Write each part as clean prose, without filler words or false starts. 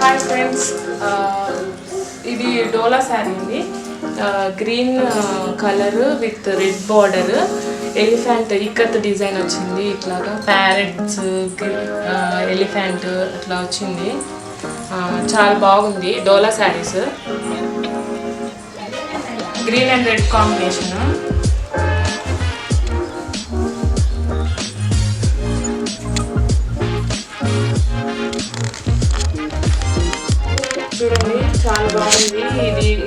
Hi friends, ఇది డోలా శారీ అండి. Green colour with red border, elephant ikat design వచ్చింది. ఇట్లాగా ప్యారెట్స్, ఎలిఫెంట్ అట్లా వచ్చింది. చాలా బాగుంది Dola saris. Green and red combination. చూడండి చాలా బాగుంది.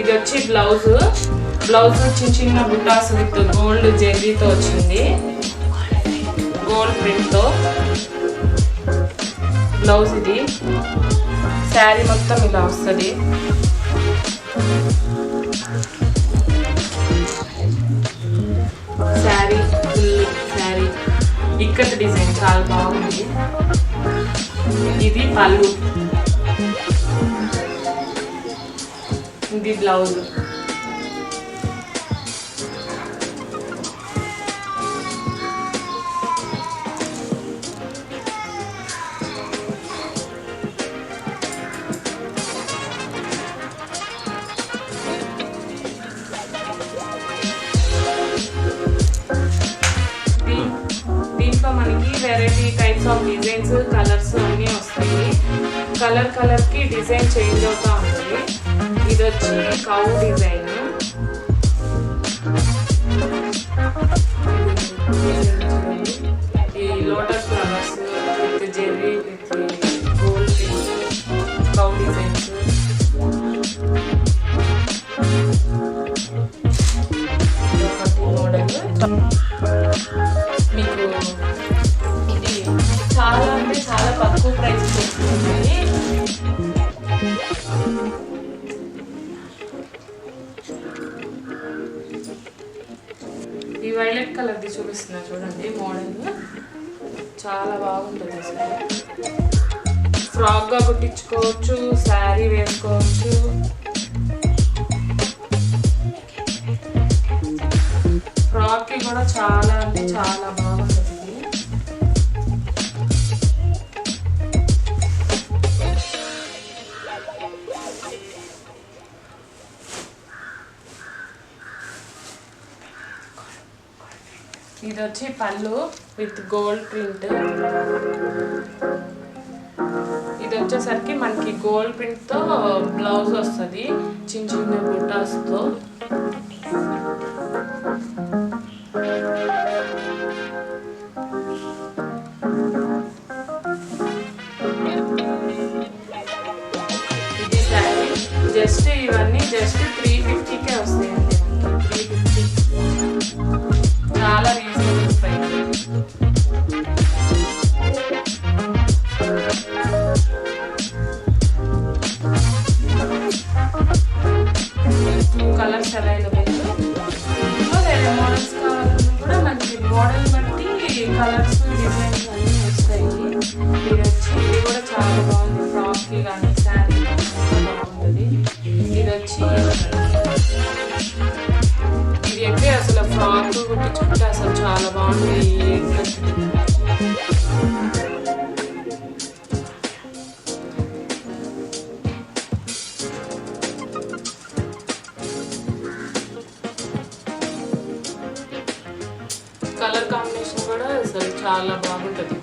ఇది వచ్చి బ్లౌజ్ చిన్న చిన్న బుటాస్ విత్ గోల్డ్ జెర్రీతో వచ్చింది. గోల్డ్ ప్రింట్తో బ్లౌజ్. ఇది శారీ మొత్తం ఇలా వస్తుంది. శారీ ఫుల్ శారీ ఇక్కత్ డిజైన్ చాలా బాగుంది. ఇది పళ్ళు, ఇది బ్లౌజ్. దీంట్లో మనకి variety types of designs, colours అన్నీ వస్తాయి. కలర్కి డిజైన్ చేంజ్ అవుతూ ఉంటుంది. ఇది వచ్చి కౌ డిజైన్. ఈ lotus flowers with zari with gold cow designs. Model మీకు ఇది చాలా అంటే చాలా తక్కువ ప్రైస్ వస్తుంది. ఈ వైలెట్ కలర్ది చూపిస్తున్నా చూడండి. మోడల్ చాలా బాగుంటుంది. అసలు ఫ్రాక్గా కుట్టించుకోవచ్చు, శారీ వేసుకోవచ్చు. ఫ్రాక్కి కూడా చాలా అంటే చాలా బాగుంటుంది. ఇది వచ్చి పళ్ళు విత్ గోల్డ్ ప్రింట్. ఇది వచ్చేసరికి మనకి గోల్డ్ ప్రింట్తో బ్లౌజ్ వస్తుంది, చిన్న చిన్న బుట్టాస్తో. ఇది శారీ జస్ట్ ఇవన్నీ జస్ట్ 350కే వస్తాయండి. 350 చాలా రీజనబుల్ ప్రైస్. Colours available. వేరే మోడల్స్ కావాలన్నా కూడా మనకి మోడల్ బట్టి కలర్స్, డిజైన్స్ అన్నీ వస్తాయి. ఇది కూడా చాలా బాగుంది. ఫ్రాక్కి కానీ శారీ బాగుంటుంది. ఇది వచ్చి ఇది అయితే అసలు ఫ్రాక్ కుట్టించుకుంటే అసలు చాలా బాగుంటుంది. కలర్ కాంబినేషన్ కూడా అసలు చాలా బాగుంటుంది.